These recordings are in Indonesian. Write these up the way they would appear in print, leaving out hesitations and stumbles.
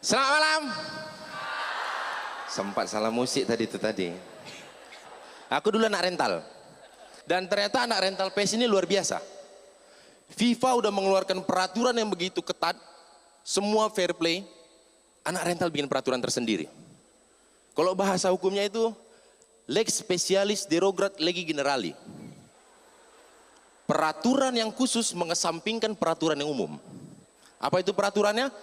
Selamat malam. Sempat salah musik tadi itu tadi. Aku dulu anak rental. Dan ternyata anak rental PES ini luar biasa. FIFA udah mengeluarkan peraturan yang begitu ketat, semua fair play. Anak rental bikin peraturan tersendiri. Kalau bahasa hukumnya itu lex specialis derogat legi generali. Peraturan yang khusus mengesampingkan peraturan yang umum. Apa itu peraturannya?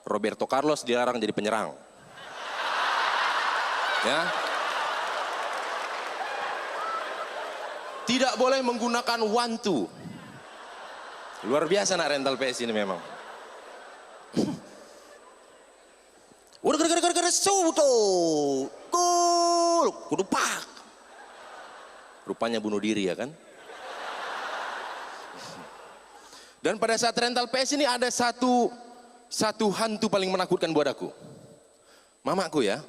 Roberto Carlos dilarang jadi penyerang. Ya. Tidak boleh menggunakan one two. Luar biasa anak rental PS ini memang. Udah gara-gara soto. Gol. Kudu pak. Rupanya bunuh diri ya kan? Dan pada saat rental PS ini ada satu hantu paling menakutkan buat aku. Mamaku ya.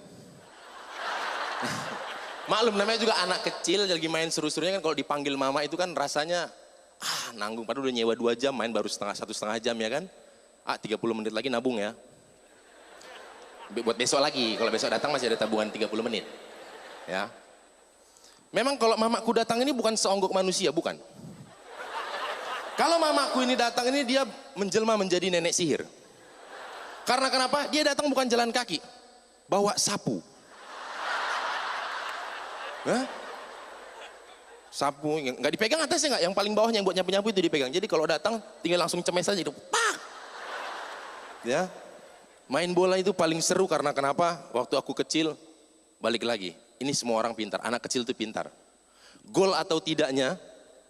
Maklum namanya juga anak kecil lagi main seru-serunya kan, kalau dipanggil mama itu kan rasanya nanggung, padahal udah nyewa 2 jam main baru setengah jam ya kan. 30 menit lagi nabung ya. Buat besok lagi, kalau besok datang masih ada tabungan 30 menit. Ya. Memang kalau mamaku datang ini bukan seonggok manusia, bukan. Kalau mamaku ini datang ini dia menjelma menjadi nenek sihir. Karena kenapa? Dia datang bukan jalan kaki, bawa sapu. Hah? Sapu, nggak dipegang atasnya nggak, yang paling bawahnya yang buat nyapu-nyapu itu dipegang. Jadi kalau datang tinggal langsung cemes aja itu, pak. Ya, main bola itu paling seru karena kenapa? Waktu aku kecil, balik lagi, ini semua orang pintar, anak kecil itu pintar. Gol atau tidaknya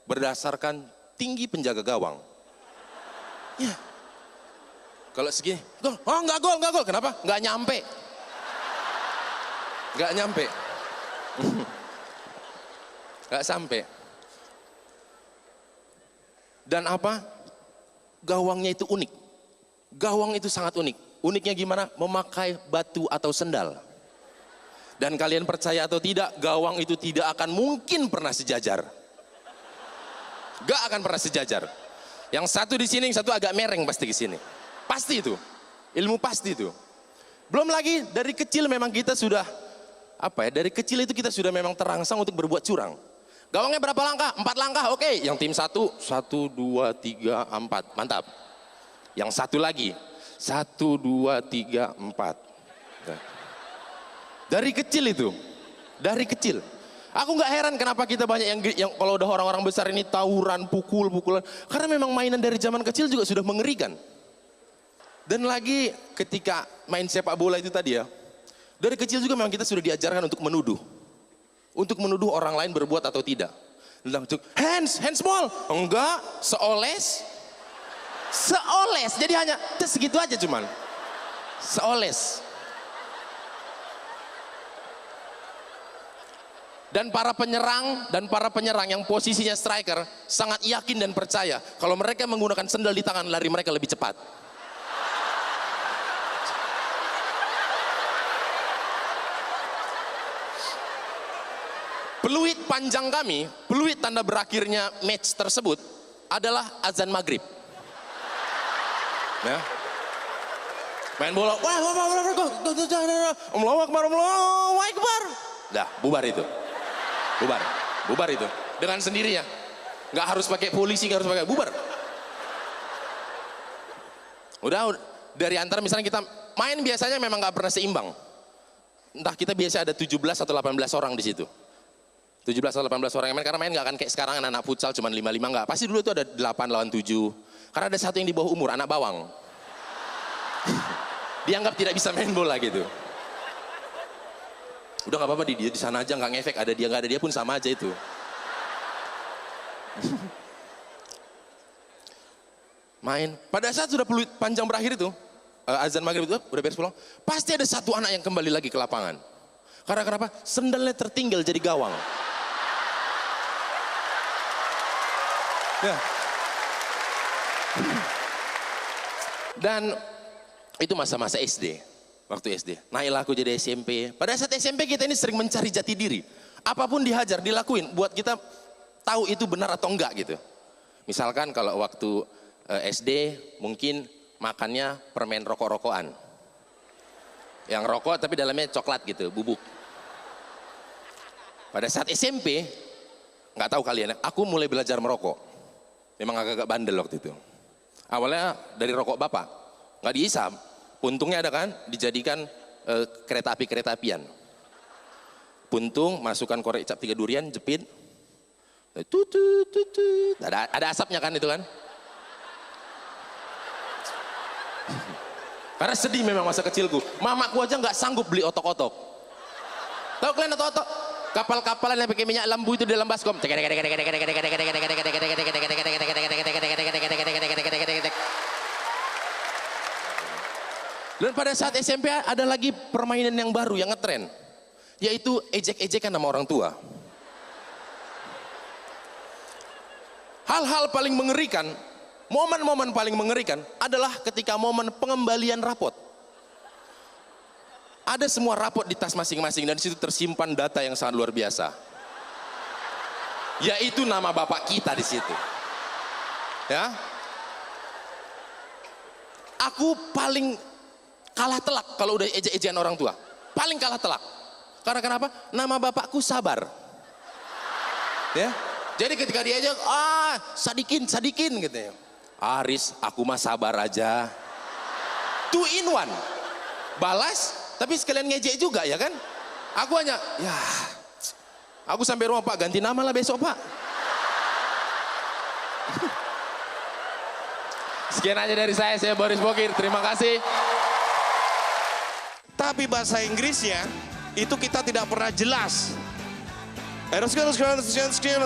berdasarkan tinggi penjaga gawang. Ya. Kalau segini, gol, oh nggak gol, kenapa? Nggak nyampe. Nggak sampai. Dan apa? Gawangnya itu unik. Gawang itu sangat unik. Uniknya gimana? Memakai batu atau sendal. Dan kalian percaya atau tidak, gawang itu tidak akan mungkin pernah sejajar. Gak akan pernah sejajar. Yang satu di sini, yang satu agak mereng pasti ke sini. Pasti itu. Ilmu pasti itu. Belum lagi dari kecil memang kita sudah dari kecil itu kita sudah memang terangsang untuk berbuat curang. Gawangnya berapa langkah? 4 langkah, oke. Yang tim 1, 1, 2, 3, 4, mantap. Yang satu lagi, 1, 2, 3, 4. Dari kecil itu, dari kecil. Aku nggak heran kenapa kita banyak yang kalau udah orang-orang besar ini tawuran, pukulan. Karena memang mainan dari zaman kecil juga sudah mengerikan. Dan lagi ketika main sepak bola itu tadi ya, dari kecil juga memang kita sudah diajarkan untuk menuduh. Untuk menuduh orang lain berbuat atau tidak. Hands ball. Enggak, seoles. Jadi hanya segitu aja cuman. Seoles. Dan para penyerang yang posisinya striker sangat yakin dan percaya kalau mereka menggunakan sendal di tangan, lari mereka lebih cepat. Peluit panjang kami, peluit tanda berakhirnya match tersebut adalah azan maghrib. Ya. Main bola, Allahu Akbar. Dah, bubar itu. Bubar itu. Dengan sendirinya. Nggak harus pakai polisi, nggak harus pakai, bubar. Udah dari antara misalnya kita main biasanya memang nggak pernah seimbang. Entah kita biasa ada 17 atau 18 orang di situ. 17 atau 18 orang yang main, karena main nggak akan kayak sekarang anak futsal cuma 5-5, nggak. Pasti dulu itu ada 8 lawan 7. Karena ada satu yang di bawah umur, anak bawang. Dianggap tidak bisa main bola gitu. Udah nggak apa-apa, dia di sana aja, nggak ngefek, ada dia nggak ada dia pun sama aja itu. Main. Pada saat sudah peluit panjang berakhir itu, azan maghrib itu udah beres pulang, pasti ada satu anak yang kembali lagi ke lapangan. Karena kenapa? Sendalnya tertinggal jadi gawang. Ya. Dan itu masa-masa SD. Waktu SD. Naiklah aku jadi SMP. Pada saat SMP kita ini sering mencari jati diri. Apapun dihajar, dilakuin buat kita tahu itu benar atau enggak gitu. Misalkan kalau waktu SD mungkin makannya permen rokok-rokokan. Yang rokok tapi dalamnya coklat gitu, bubuk. Pada saat SMP, nggak tahu kalian, aku mulai belajar merokok. Memang agak-agak bandel waktu itu. Awalnya dari rokok bapak, nggak dihisap. Puntungnya ada kan, dijadikan kereta apian. Puntung, masukkan korek cap 3 durian, jepit. Tutut. Ada asapnya kan itu kan. Karena sedih memang masa kecilku. Mamaku aja nggak sanggup beli otok-otok. Tahu kalian otok-otok? Kapal-kapalan yang pakai minyak lambu itu di dalam baskom. Dan pada saat SMP ada lagi permainan yang baru yang ngetren, yaitu ejek-ejekan sama orang tua. Hal-hal paling mengerikan, momen-momen paling mengerikan adalah ketika momen pengembalian rapot. Ada semua rapot di tas masing-masing dan di situ tersimpan data yang sangat luar biasa. Yaitu nama bapak kita di situ. Ya. Aku paling kalah telak kalau udah ejek-ejekan orang tua. Paling kalah telak. Karena kenapa? Nama bapakku Sabar. Ya. Jadi ketika dia ejek, sadikin gitu ya. Aris, aku mah sabar aja. 2 in 1. Balas, tapi sekalian ngejek juga ya kan. Aku hanya, ya, aku sampai rumah, Pak, ganti nama lah besok, Pak. Sekian aja dari saya Boris Bokir, terima kasih. Tapi bahasa Inggrisnya itu kita tidak pernah jelas. Sekian.